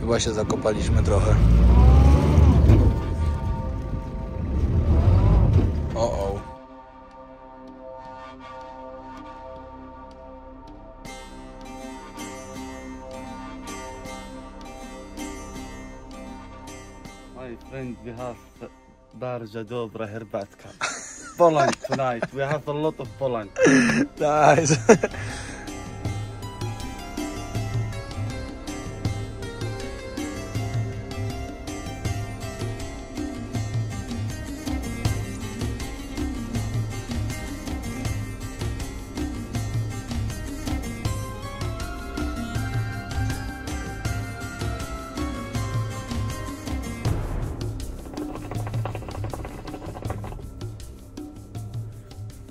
Chyba się zakopaliśmy trochę. O. My friend, we have bardzo dobra herbatka. Poland tonight. We have a lot of Poland. Nice.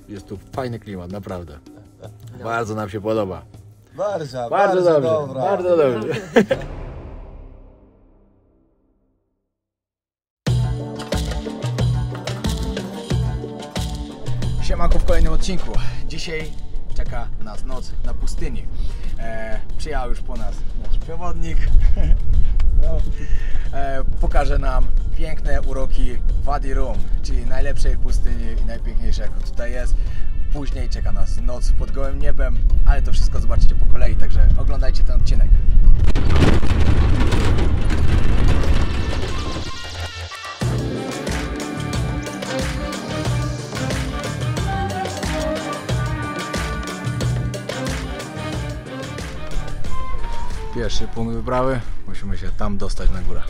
Jest tu fajny klimat, naprawdę. Bardzo nam się podoba. Bardzo dobrze. Dobra. Bardzo dobrze. Siemanko w kolejnym odcinku. Dzisiaj czeka nas noc na pustyni. Przyjechał już po nas nasz przewodnik. Pokaże nam piękne uroki Wadi Rum, czyli najlepszej pustyni i najpiękniejszej, jaka tutaj jest. Później czeka nas noc pod gołym niebem, ale to wszystko zobaczycie po kolei, także oglądajcie ten odcinek. Pierwszy punkt wyprawy, musimy się tam dostać na górę.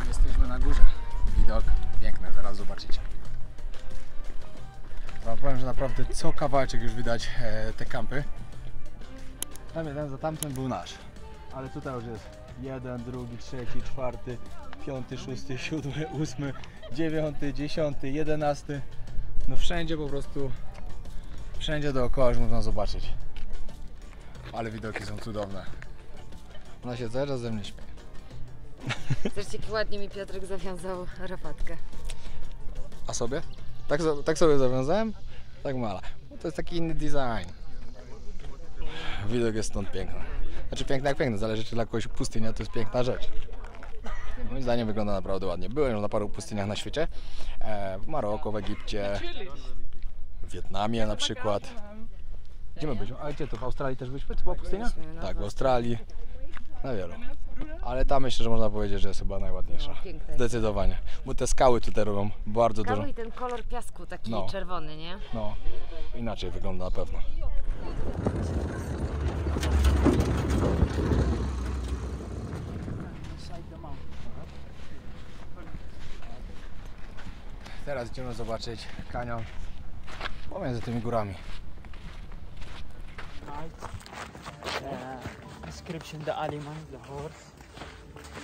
Jesteśmy na górze. Widok piękny, zaraz zobaczycie. Wam powiem, że naprawdę co kawałeczek już widać te kampy. Tam jeden za tamten był nasz, ale tutaj już jest jeden, drugi, trzeci, czwarty, piąty, szósty, siódmy, ósmy, dziewiąty, dziesiąty, jedenasty. No wszędzie po prostu, wszędzie dookoła już można zobaczyć. Ale widoki są cudowne. Ona się zaraz ze mnie śmieje. Zobaczcie, jak ładnie mi Piotrek zawiązał rafatkę. A sobie? Tak sobie zawiązałem? Tak mala. No to jest taki inny design. Widok jest stąd piękny. Znaczy piękny jak piękny, zależy czy dla kogoś pustynia to jest piękna rzecz. Moim zdaniem wygląda naprawdę ładnie. Byłem już na paru pustyniach na świecie. W Maroku, w Egipcie, w Wietnamie na przykład. Gdzie my byliśmy? A gdzie to? W Australii też byliśmy? To była pustynia? Tak, w Australii. Na wielu. Ale ta myślę, że można powiedzieć, że jest chyba najładniejsza. Zdecydowanie. Bo te skały tutaj robią bardzo dużo. I ten kolor piasku taki czerwony, nie? No, inaczej wygląda na pewno. Teraz idziemy zobaczyć kanion pomiędzy tymi górami. Inscription the animal, the horse.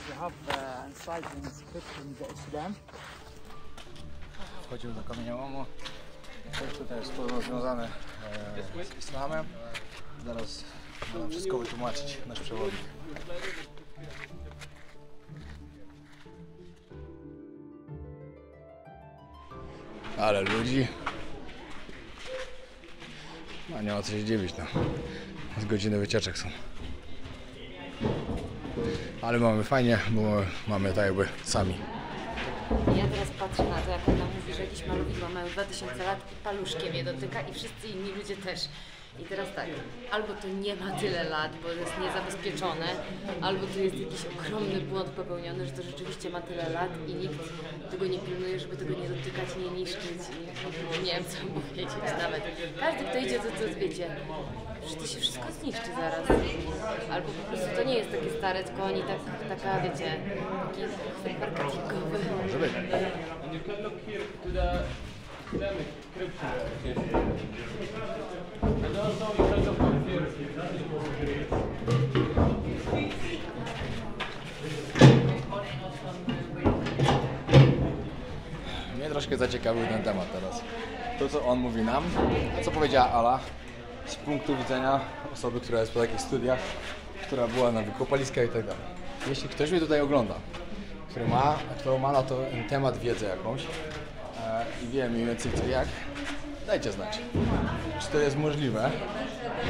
You have inside the inscription the Islam. Wchodzimy do kamieniołomu. Coś tutaj jest związane z islamem. Zaraz będę wszystko wytłumaczyć nasz przewodnik. Ale ludzi. No nie ma co się dziwić, no. Z godziny wycieczek są. Ale mamy fajnie, bo mamy tak jakby sami. Ja teraz patrzę na to, jak ona mówi, że jakieś malowidła mają 2000 lat i paluszkiem je dotyka i wszyscy inni ludzie też. I teraz tak, albo to nie ma tyle lat, bo jest niezabezpieczone, albo tu jest jakiś ogromny błąd popełniony, że to rzeczywiście ma tyle lat i nikt tego nie pilnuje, żeby tego nie dotykać, nie niszczyć i nie wiem co powiedzieć nawet. Każdy kto idzie, to wiecie, że to się wszystko zniszczy zaraz. Albo po prostu to nie jest takie stare, tylko oni taka wiecie, taki chwyt marketingowy. Może być. Mnie troszkę zaciekawił ten temat teraz. To co on mówi nam, a co powiedziała Ala z punktu widzenia osoby, która jest po takich studiach, która była na wykopaliskach i tak dalej. Jeśli ktoś mnie tutaj ogląda, kto ma na to temat wiedzę jakąś i wie mniej więcej co jak, dajcie znać, czy to jest możliwe,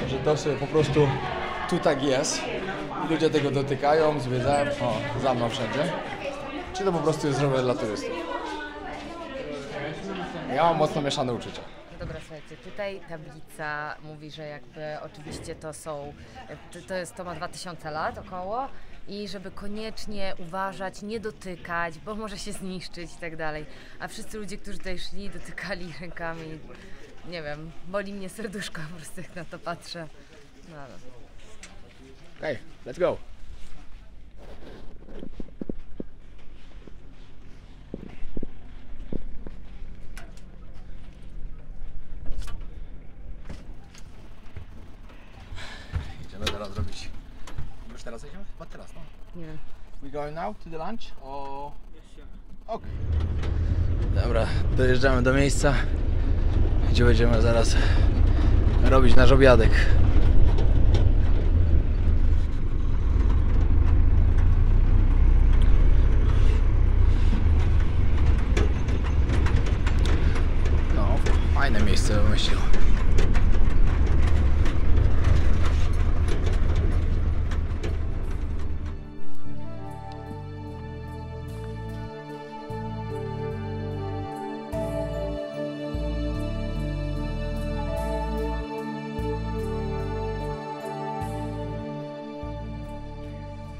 że to sobie po prostu tu tak jest i ludzie tego dotykają, zwiedzają, za mną wszędzie, czy to po prostu jest zrobione dla turystów. Ja mam mocno mieszane uczucia. Dobra, słuchajcie, tutaj tablica mówi, że jakby oczywiście to ma 2000 lat około i żeby koniecznie uważać, nie dotykać, bo może się zniszczyć i tak dalej. A wszyscy ludzie, którzy tutaj szli, dotykali rękami, nie wiem, boli mnie serduszko po prostu jak na to patrzę. No ale... Okej, let's go! Idziemy teraz zrobić. Już teraz idziemy? Chyba teraz, no. Nie wiem. We going now to the lunch? Okay. Dobra, dojeżdżamy do miejsca, gdzie będziemy zaraz robić nasz obiadek. No, fajne miejsce wymyślił.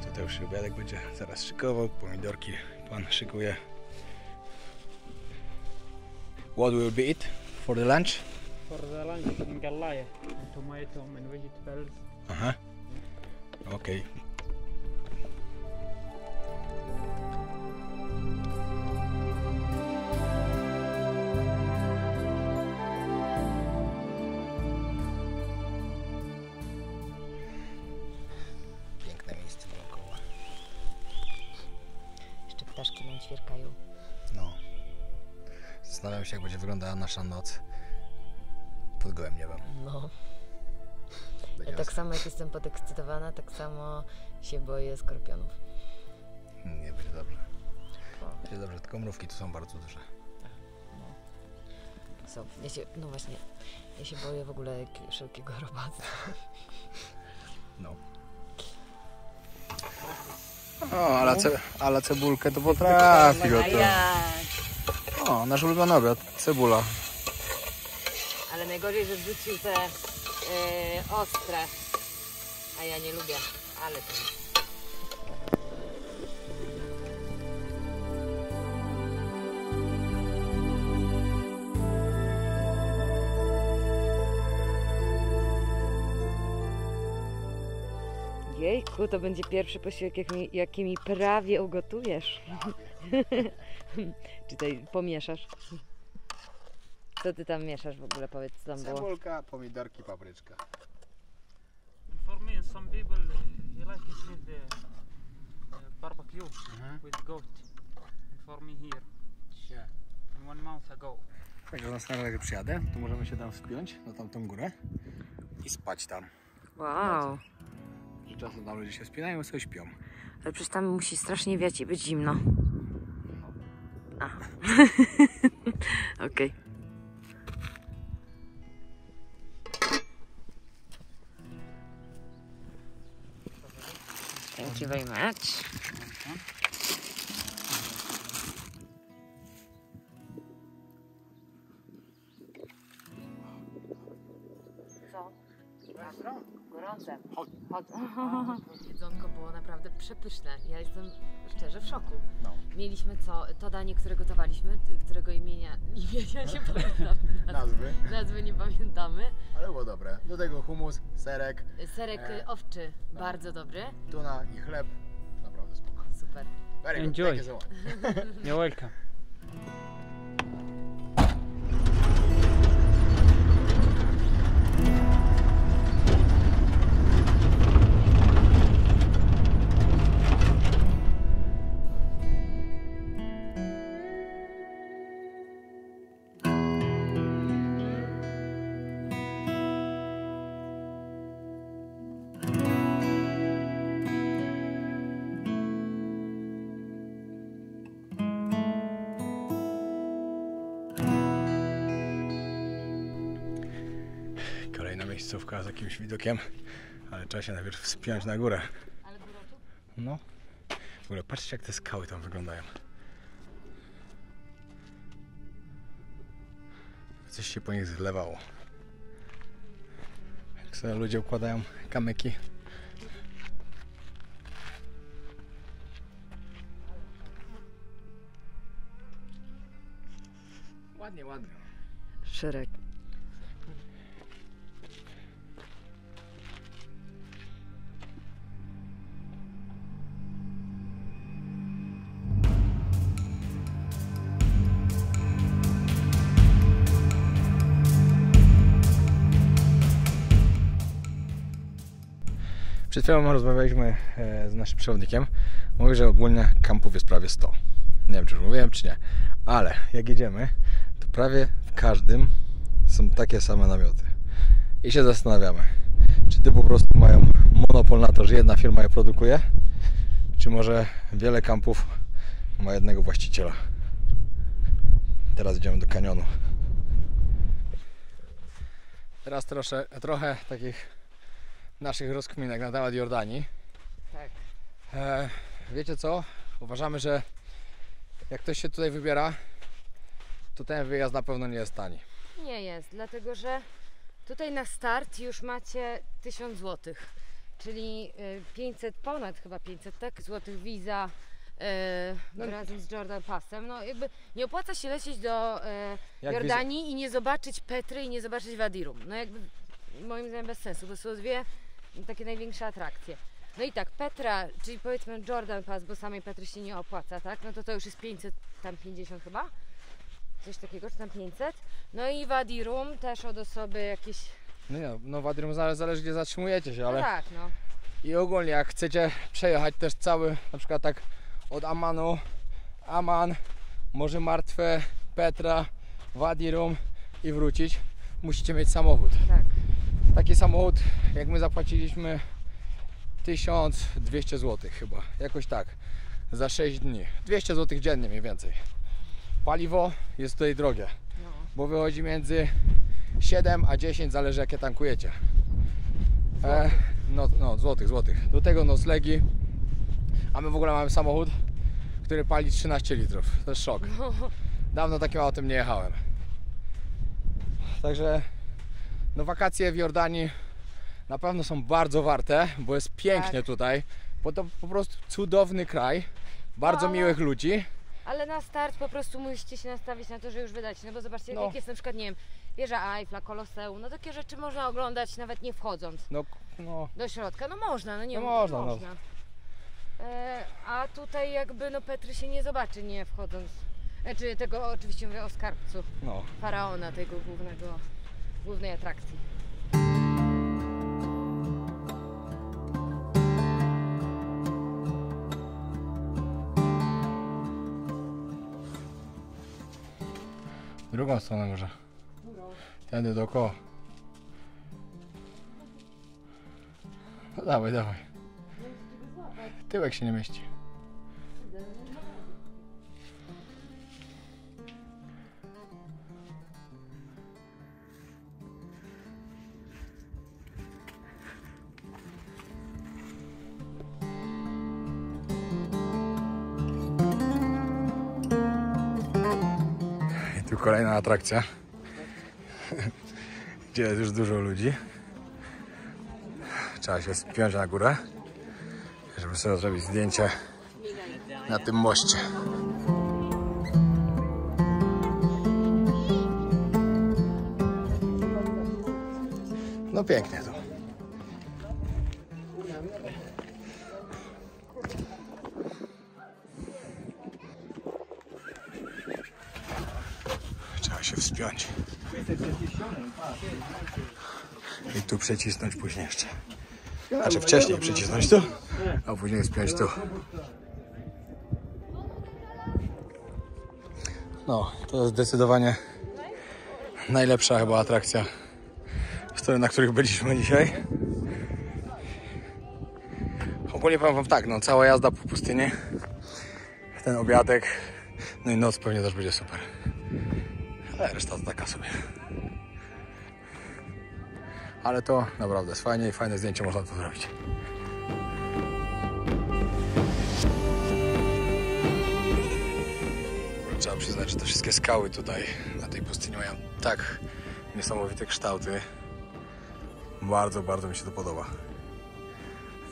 Tutaj już obiadek będzie zaraz szykował, pomidorki pan szykuje. What will be it for the lunch? For the lunch, mgalaya, and tomato and vegetables. Aha. Okej. Piękne miejsce dookoła. Jeszcze ptaszki nam ćwierkają. No. Zastanawiam się, jak będzie wyglądała nasza noc pod gołym niebem. No. Ja tak samo jak jestem podekscytowana, tak samo się boję skorpionów. Nie będzie dobrze. Będzie dobrze, tylko mrówki tu są bardzo duże. No właśnie, ja się boję w ogóle wszelkiego robactwa. No. O, ale cebulkę to potrafi gotować. O, nasz ulubiony obiad, cebula. Ale najgorzej, że wrzucił te ostre, a ja nie lubię, ale to... Jejku, to będzie pierwszy posiłek, jaki mi prawie ugotujesz. Czy tutaj pomieszasz? Co ty tam mieszasz w ogóle? Powiedz, co tam było. Cebulka, pomidorki, papryczka. For me, some people he like it with the barbecue with goat. And for me here, and 1 month ago. Także następnym jak przyjadę, to możemy się tam wspiąć na tamtą górę i spać tam. Wow. Że czasem tam ludzie się spinają i sobie śpią. Ale przecież tam musi strasznie wiać i być zimno. A. Okej. Thank you very much. Co? Gorące. Jedzonko było naprawdę przepyszne. Ja jestem szczerze w szoku. No. Mieliśmy to danie, które gotowaliśmy, którego imienia nie pamiętam. Nazwy nie pamiętamy. Ale było dobre. Do tego humus, serek. Serek owczy, bardzo dobry. Tuna i chleb. Naprawdę spoko. Super. Very good. Enjoy. Thank you so much. You're welcome. miejscówka z jakimś widokiem, ale trzeba się najpierw wspiąć na górę. Ale góra tu? No. W ogóle patrzcie, jak te skały tam wyglądają. Coś się po nich zlewało. Jak sobie ludzie układają kamyki. Ładnie, ładnie. Szereg. Przed chwilą rozmawialiśmy z naszym przewodnikiem. Mówi, że ogólnie kampów jest prawie 100. Nie wiem, czy już mówiłem, czy nie. Ale jak jedziemy, to prawie w każdym są takie same namioty. I się zastanawiamy, czy ty po prostu mają monopol na to, że jedna firma je produkuje, czy może wiele kampów ma jednego właściciela. Teraz idziemy do kanionu. Teraz trochę takich naszych rozkminek na temat Jordanii. Tak. Wiecie co? Uważamy, że jak ktoś się tutaj wybiera, to ten wyjazd na pewno nie jest tani. Nie jest, dlatego że tutaj na start już macie 1000 zł, czyli 500, ponad chyba 500, tak? Złotych wiza razem z Jordan Passem. No jakby nie opłaca się lecieć do Jordanii i nie zobaczyć Petry i nie zobaczyć Wadirum. No jakby moim zdaniem bez sensu, bo są dwie takie największe atrakcje. No i tak, Petra, czyli powiedzmy Jordan Pass, bo samej Petry się nie opłaca, tak? No to już jest 500, tam 50 chyba? Coś takiego, czy tam 500? No i Wadirum też od osoby jakieś... No Wadirum zależy gdzie zatrzymujecie się, ale... No tak, no. I ogólnie jak chcecie przejechać też cały, na przykład tak od Amanu, Aman, Morze Martwe, Petra, Wadirum i wrócić, musicie mieć samochód. Tak. Taki samochód, jak my zapłaciliśmy 1200 zł chyba, jakoś tak, za 6 dni. 200 zł dziennie mniej więcej. Paliwo jest tutaj drogie, No. bo wychodzi między 7 a 10, zależy jakie tankujecie. Złotych. Do tego noclegi, a my w ogóle mamy samochód, który pali 13 litrów. To jest szok. Dawno takim autem nie jechałem. Także no wakacje w Jordanii na pewno są bardzo warte, bo jest pięknie tutaj, bo to po prostu cudowny kraj, bardzo miłych ludzi. Ale na start po prostu musicie się nastawić na to, że już wydacie, no bo zobaczcie, jak jest na przykład, nie wiem, wieża Eiffla, Koloseum, no takie rzeczy można oglądać nawet nie wchodząc do środka. No można, no nie można. A tutaj jakby no Petry się nie zobaczy, nie wchodząc. Znaczy tego oczywiście mówię o skarbcu faraona, tego głównej atrakcji. W drugą stronę może. Tędy dookoła. No dawaj. Tyłek się nie mieści. I tu kolejna atrakcja, gdzie jest już dużo ludzi. Trzeba się spiąć na górę, żeby sobie zrobić zdjęcie na tym moście. No pięknie tu. Trzeba się wspiąć. I tu przycisnąć później jeszcze. Znaczy wcześniej przycisnąć tu, a później spiąć tu. No, to jest zdecydowanie najlepsza chyba atrakcja, na których byliśmy dzisiaj. Ogólnie powiem wam tak, no cała jazda po pustyni, ten obiadek, no i noc pewnie też będzie super. Ale reszta to taka sobie. ale to naprawdę jest fajnie i fajne zdjęcie można tu zrobić. Trzeba przyznać, że te wszystkie skały tutaj na tej pustyni mają tak niesamowite kształty. Bardzo, bardzo mi się to podoba.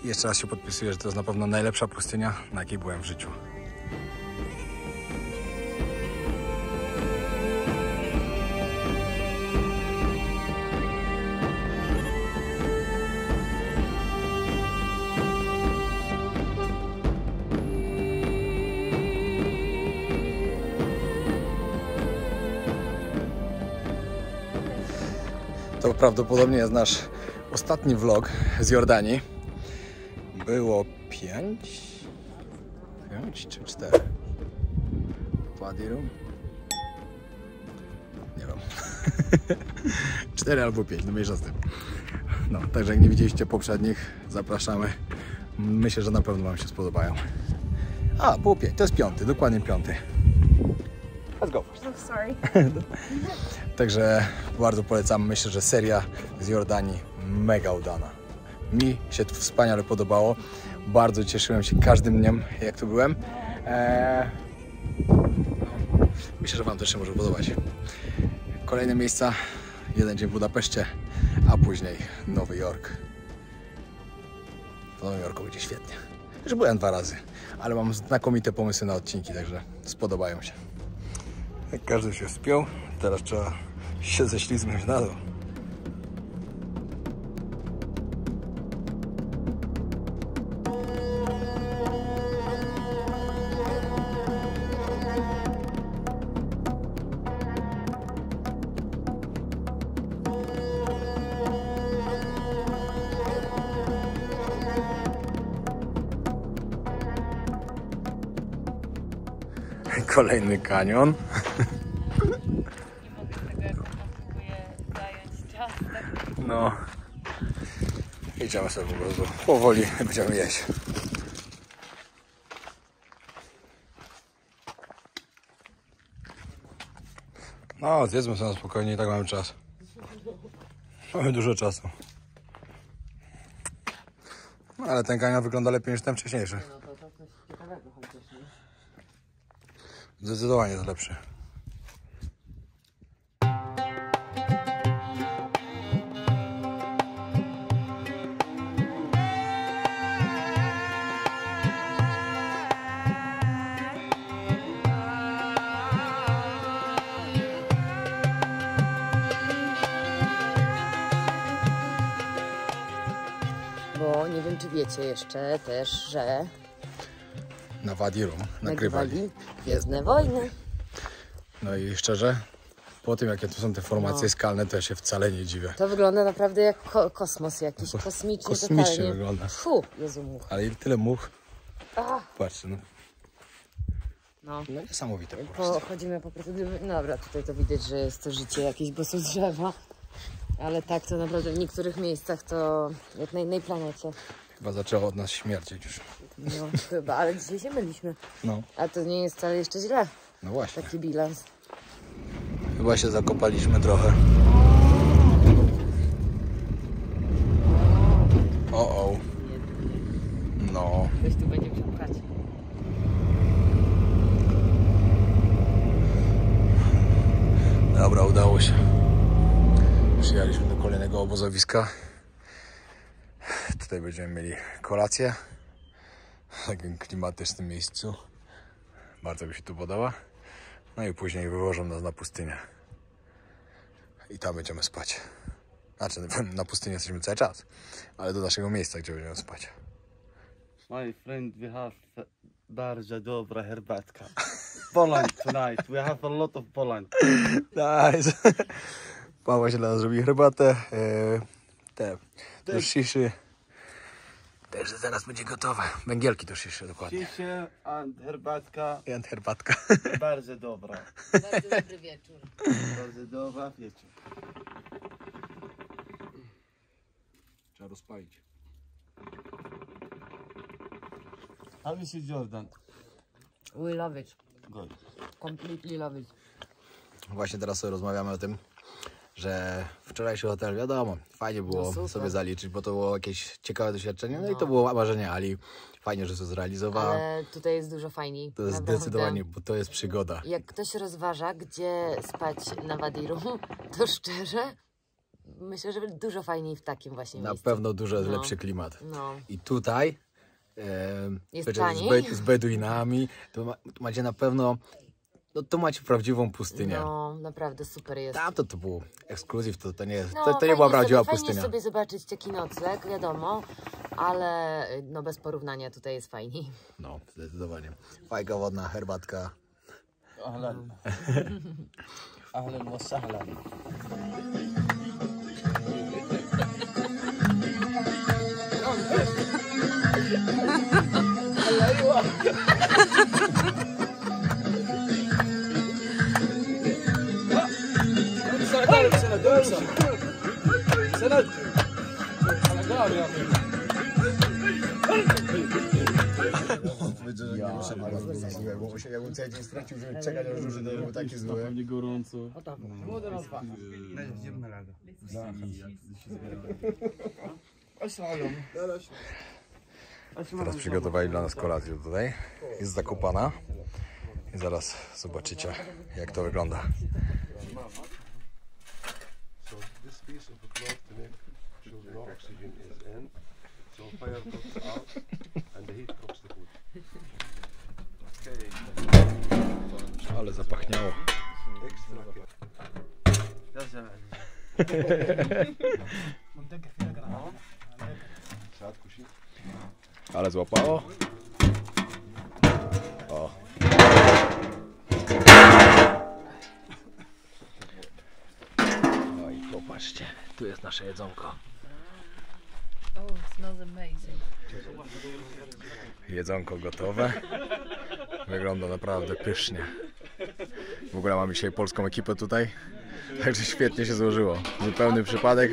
I jeszcze raz się podpisuję, że to jest na pewno najlepsza pustynia, na jakiej byłem w życiu. To prawdopodobnie jest nasz ostatni vlog z Jordanii. Było 5 czy 4? Wadi Rum? Nie wiem. 4 albo 5, no mniejsza z tym. No, także jak nie widzieliście poprzednich, zapraszamy. Myślę, że na pewno wam się spodobają. A, było 5, to jest 5, dokładnie 5. Let's go. Oh, sorry. Także bardzo polecam. Myślę, że seria z Jordanii mega udana. Mi się to wspaniale podobało. Bardzo cieszyłem się każdym dniem, jak tu byłem. Myślę, że wam też się może podobać. Kolejne miejsca. Jeden dzień w Budapeszcie, a później Nowy Jork. W Nowym Jorku będzie świetnie. Już byłem 2 razy, ale mam znakomite pomysły na odcinki, także spodobają się. Jak każdy się spiął, teraz trzeba się ześlizgnąć na dół. Kolejny kanion. No. Idziemy sobie po prostu powoli, będziemy jeść. No, zjedzmy sobie na spokojnie, i tak mamy czas. Mamy dużo czasu. No, ale ten kanion wygląda lepiej niż ten wcześniejszy. Zdecydowanie jest lepszy. Bo nie wiem, czy wiecie jeszcze też, że Na Wadi Rum nagrywali Gwiezdne Wojny. No i szczerze, po tym jakie tu są te formacje skalne, to ja się wcale nie dziwię. To wygląda naprawdę jak kosmos jakiś, kosmiczny totalnie. Wygląda. Fu, Jezu, much. Ale i tyle much. Ah. Patrzcie, no. No. No niesamowite po prostu. Chodzimy po prostu, dobra, tutaj to widać, że jest to życie jakieś, bo są drzewa. Ale tak to naprawdę w niektórych miejscach to jak na innej planecie. Chyba zaczęło od nas śmierdzieć już. No chyba, ale dzisiaj się myliśmy. No, A to nie jest wcale jeszcze źle, no właśnie. taki bilans. Chyba się zakopaliśmy trochę. O. No. Ktoś tu będzie musiał pchać. Dobra, udało się. Przyjechaliśmy do kolejnego obozowiska. Tutaj będziemy mieli kolację w takim klimatycznym miejscu. Bardzo mi się tu podoba. No i później wywożą nas na pustynię. I tam będziemy spać. Znaczy, na pustyni jesteśmy cały czas, ale do naszego miejsca, gdzie będziemy spać. My friend, we have bardzo dobra herbatka. Poland tonight. We have a lot of Poland. Nice. Pan właśnie dla nas zrobi herbatę. Do shiszy. Też zaraz będzie gotowe. Węgielki do shiszy, dokładnie. Cisie and herbatka. I herbatka. Bardzo dobra. Bardzo dobry wieczór. Bardzo dobra wieczór. Trzeba rozpalić. How is it, Jordan? We love it. Good. Completely love it. Właśnie teraz sobie rozmawiamy o tym, że wczorajszy hotel, wiadomo, fajnie było No super. sobie zaliczyć, bo to było jakieś ciekawe doświadczenie, no i to było marzenie Ali. Fajnie, że to zrealizowała. Ale tutaj jest dużo fajniej. To jest naprawdę. zdecydowanie, bo to jest przygoda. Jak ktoś rozważa, gdzie spać na Wadiru, to szczerze myślę, że dużo fajniej w takim właśnie Na miejscu. pewno dużo No. lepszy klimat. No. I tutaj Jest wiecie, taniej. z Beduinami, to macie na pewno, no to macie prawdziwą pustynię. No, naprawdę super jest. Tamto to był ekskluzyw, to nie jest, No, to nie fajnie była prawdziwa sobie, pustynia. Fajnie sobie zobaczyć taki nocleg, wiadomo, ale no bez porównania tutaj jest fajniej. No, zdecydowanie. Fajka wodna, herbatka. اهلا اهلا وسهلا. Jakbym cały dzień stracił, żeby czekać aż duży, to był taki zły. Nie gorąco. Teraz przygotowali dla nas kolację tutaj. Jest zakopana. I zaraz zobaczycie, jak to wygląda. So this piece of the cloth to make sure no oxygen is in. So fire goes out and the heat cooks the food. Okay. Ale zapachniało. Extra care. ساعات كوشي. Ale złapało. O. No i popatrzcie, tu jest nasze jedzonko. Oh, it smells amazing. Jedzonko gotowe. Wygląda naprawdę pysznie. W ogóle mamy dzisiaj polską ekipę tutaj. Także świetnie się złożyło. Zupełny przypadek,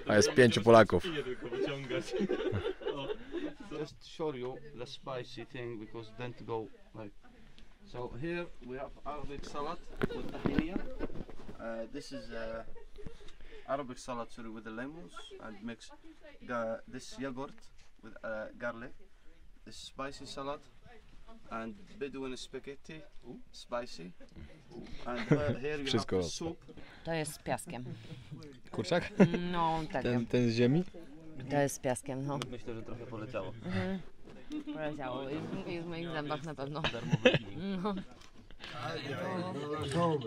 a jest 5 Polaków. Just to show you the spicy thing because then to go like. So here we have Arabic salad with tahiniya. This is Arabic salad with the lemons and mix this yogurt with garlic. This spicy salad and Bedouin spaghetti, spicy. And here you Wszystko have the soup. To jest z piaskiem. Kurczak? No, tak. Ten z ziemi? To jest z piaskiem, no. Myślę, że trochę poleciało. Poleciało. Jest w moich zębach na pewno. No.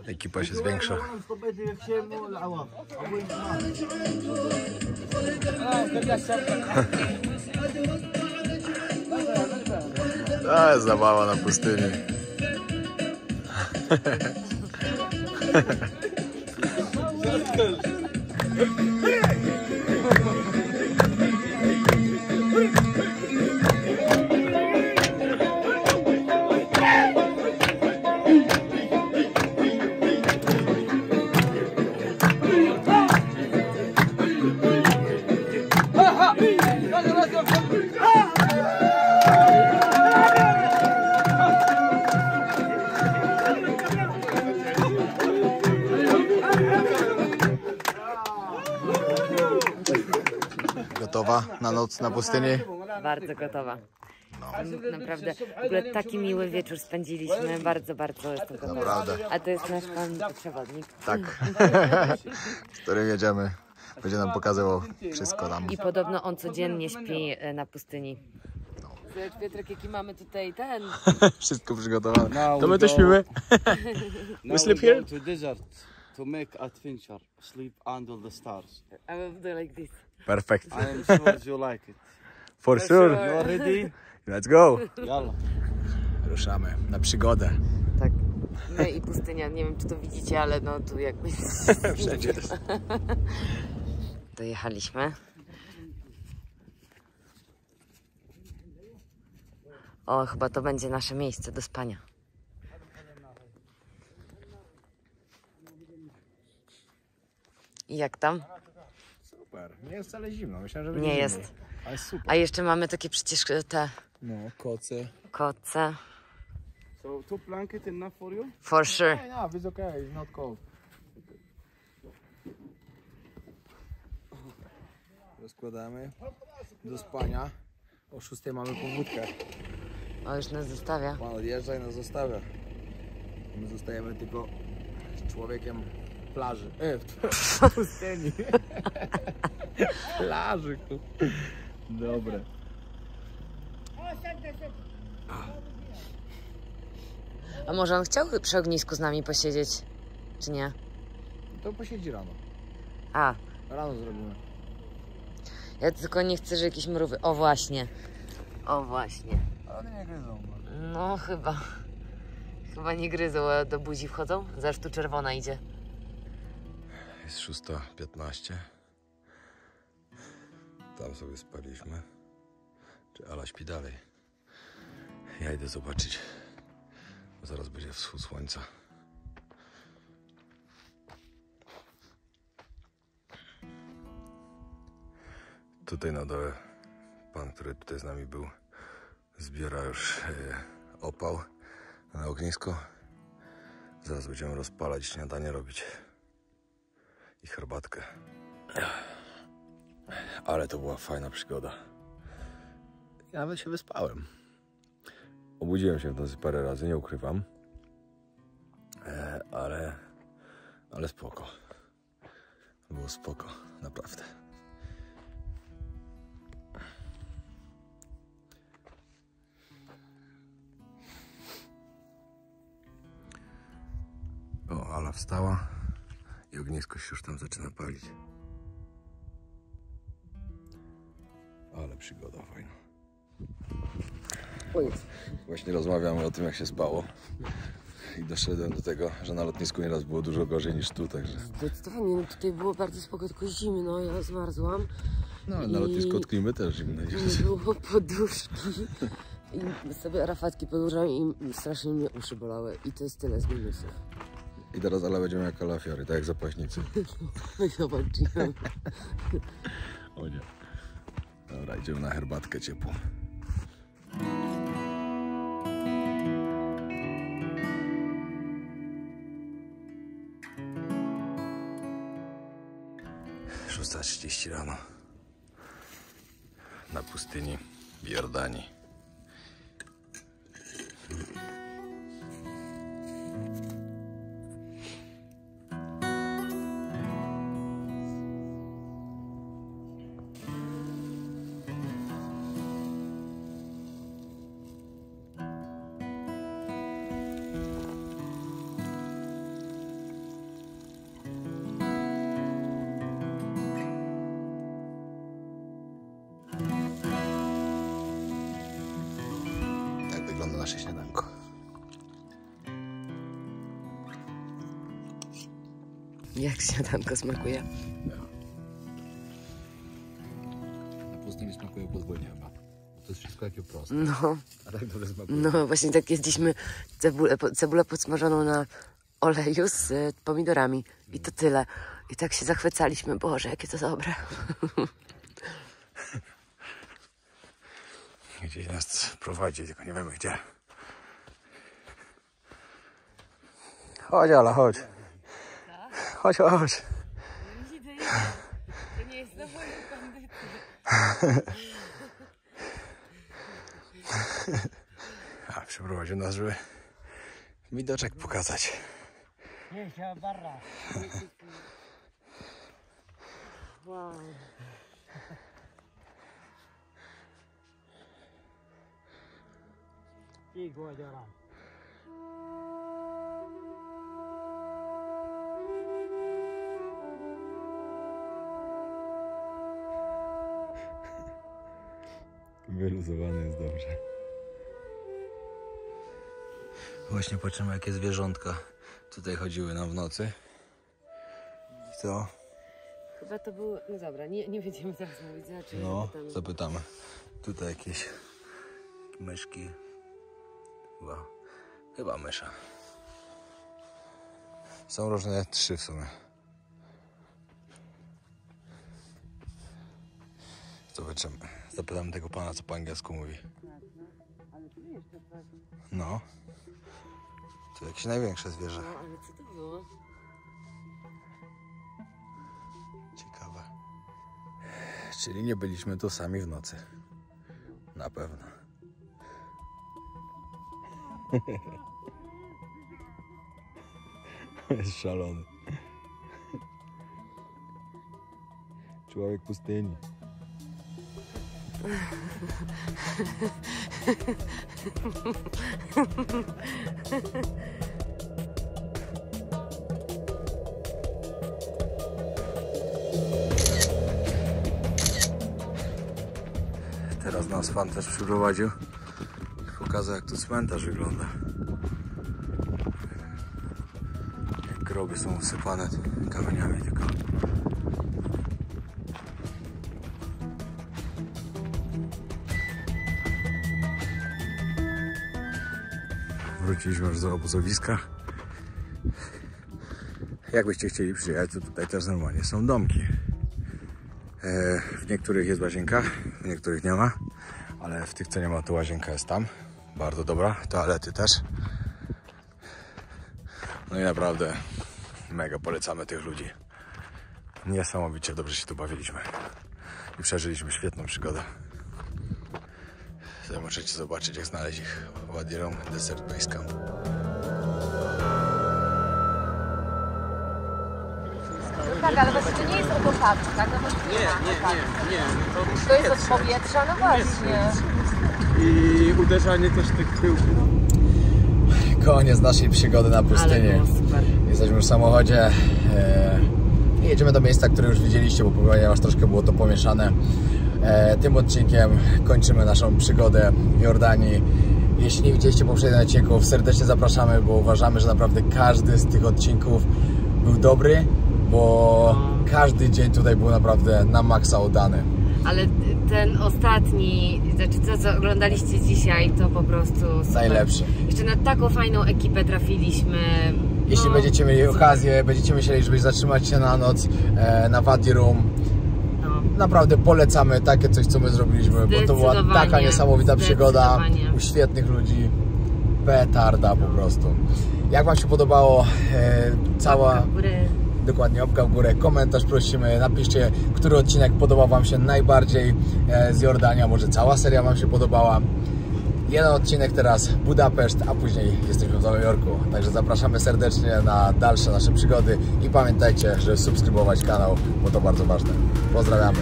Ekipa się zwiększa. To jest zabawa na pustyni. Gotowa na noc na pustyni? Bardzo gotowa. Naprawdę, w ogóle taki miły wieczór spędziliśmy. Bardzo, bardzo jestem gotowa. Naprawdę. A to jest nasz pan przewodnik. Tak. Z którym jedziemy. Będzie nam pokazywał wszystko tam. I podobno on codziennie śpi na pustyni. Zobacz, Piotrek, jaki mamy tutaj ten. Wszystko przygotowane. Now To my we to go- śpimy. Now sleep we here? go to desert to make adventure. Sleep under the stars. I will do like this. Perfekt. I am sure you like it. For sure. You are ready? Let's go. Yalla. Ruszamy na przygodę. Tak. My i pustynia, nie wiem czy to widzicie, ale no tu jakby... Wszędzie jest. Dojechaliśmy. O, chyba to będzie nasze miejsce do spania. I jak tam? Super. Nie jest wcale zimno. Myślałem, że Nie jest. Ale super. A jeszcze mamy takie przecież te No, koce. koce. So 2 blanket enough for you? For sure. No, it's okay. It's not cold. rozkładamy do spania. O 6 mamy powódkę. O, już nas zostawia. Pan odjeżdża i nas zostawia. My zostajemy tylko z człowiekiem plaży. W pustyni. Plaży. Dobre. A może on chciał przy ognisku z nami posiedzieć? Czy nie? To posiedzi rano. A, Rano zrobimy. ja tylko nie chcę, że jakieś mrówy... O właśnie. O właśnie. Ale one nie gryzą. No chyba. Chyba nie gryzą, a do buzi wchodzą? Zaraz tu czerwona idzie. Jest 6:15. Tam sobie spaliśmy. Czy Ala śpi dalej? Ja idę zobaczyć. Bo zaraz będzie wschód słońca. Tutaj na dole pan, który tutaj z nami był, zbiera już opał na ognisko. Zaraz będziemy rozpalać, śniadanie robić i herbatkę. Ale to była fajna przygoda. Ja nawet się wyspałem. Obudziłem się w nocy parę razy, nie ukrywam. Ale spoko. Było spoko, naprawdę. O, Ala wstała i ognisko się już tam zaczyna palić. Ale przygoda fajna. Właśnie rozmawiamy o tym, jak się spało. I doszedłem do tego, że na lotnisku nieraz było dużo gorzej niż tu, także... Zdecydowanie, no tutaj było bardzo spoko, tylko zimno, ja zmarzłam. No, ale na lotnisku od klimy też zimno. Nie było poduszki. I sobie rafatki podłożyłam i strasznie mnie uszy bolały. I to jest tyle z minusów. I teraz Ala będziemy jak kalafiory, tak jak zapaśnicy. No zobaczyłem. O nie. Dobra, idziemy na herbatkę ciepłą. Szósta 30 rano. Na pustyni w Jordanii. Tak wygląda nasze śniadanko. Jak śniadanko smakuje? Na pustyni smakuje podwójnie chyba. To jest wszystko jakie proste. No, A tak dobrze smakuje. no właśnie tak jedliśmy cebulę podsmażoną na oleju z pomidorami. I to tyle. I tak się zachwycaliśmy. Boże, jakie to dobre. Gdzieś nas prowadzi, tylko nie wiemy gdzie. Chodź Ala, chodź. Chodź, chodź. To nie jest na moim kondycji. A przyprowadził nas, żeby widoczek pokazać. Wow. Wyluzowany jest dobrze. Właśnie patrzymy, jakie zwierzątka tutaj chodziły nam w nocy. Co? Chyba to było... No dobra, nie będziemy teraz mówić. Znaczy, No, zapytamy. Tutaj jakieś myszki. Chyba mysza. Są różne, 3 w sumie. Zobaczymy. Zapytam tego pana, co po angielsku mówi. No. To jakieś największe zwierzę. No, ale co to było? Ciekawe. Czyli nie byliśmy tu sami w nocy. Na pewno. Jest szalony. Człowiek pustyni. Teraz nas pan też przyprowadził i pokazał, jak tu cmentarz wygląda. Jak groby są usypane kamieniami tylko. Wróciliśmy już do obozowiska. Jakbyście chcieli przyjechać, to tutaj też normalnie są domki. W niektórych jest łazienka, w niektórych nie ma, ale w tych, co nie ma, to łazienka jest tam. Bardzo dobra, toalety też. No i naprawdę mega polecamy tych ludzi. Niesamowicie dobrze się tu bawiliśmy i przeżyliśmy świetną przygodę. Tutaj możecie zobaczyć, jak znaleźć ich w Wadi Rum Desert Base Camp. Tak, ale właśnie to nie jest od opadku, tak? No Nie. To jest od powietrza, no właśnie. I uderzanie też tych pyłków. Koniec naszej przygody na pustyni. Jesteśmy już w samochodzie. Jedziemy do miejsca, które już widzieliście, bo ponieważ troszkę było to pomieszane. Tym odcinkiem kończymy naszą przygodę w Jordanii. Jeśli nie widzieliście poprzednich odcinków, serdecznie zapraszamy, bo uważamy, że naprawdę każdy z tych odcinków był dobry, bo każdy dzień tutaj był naprawdę na maksa udany. Ale ten ostatni, znaczy to, co oglądaliście dzisiaj, to po prostu super. Najlepszy. Jeszcze na taką fajną ekipę trafiliśmy. Jeśli będziecie mieli okazję, będziecie myśleli, żeby zatrzymać się na noc na Wadi Rum, naprawdę polecamy takie coś, co my zrobiliśmy, bo to była taka niesamowita przygoda u świetnych ludzi. Petarda po prostu. Jak wam się podobało cała... Łapka w górę. Dokładnie, łapka w górę, komentarz prosimy, napiszcie, który odcinek podobał wam się najbardziej z Jordanii, a może cała seria wam się podobała. Jeden odcinek teraz Budapeszt, a później jesteśmy w Nowym Jorku. Także zapraszamy serdecznie na dalsze nasze przygody i pamiętajcie, żeby subskrybować kanał, bo to bardzo ważne. Pozdrawiamy.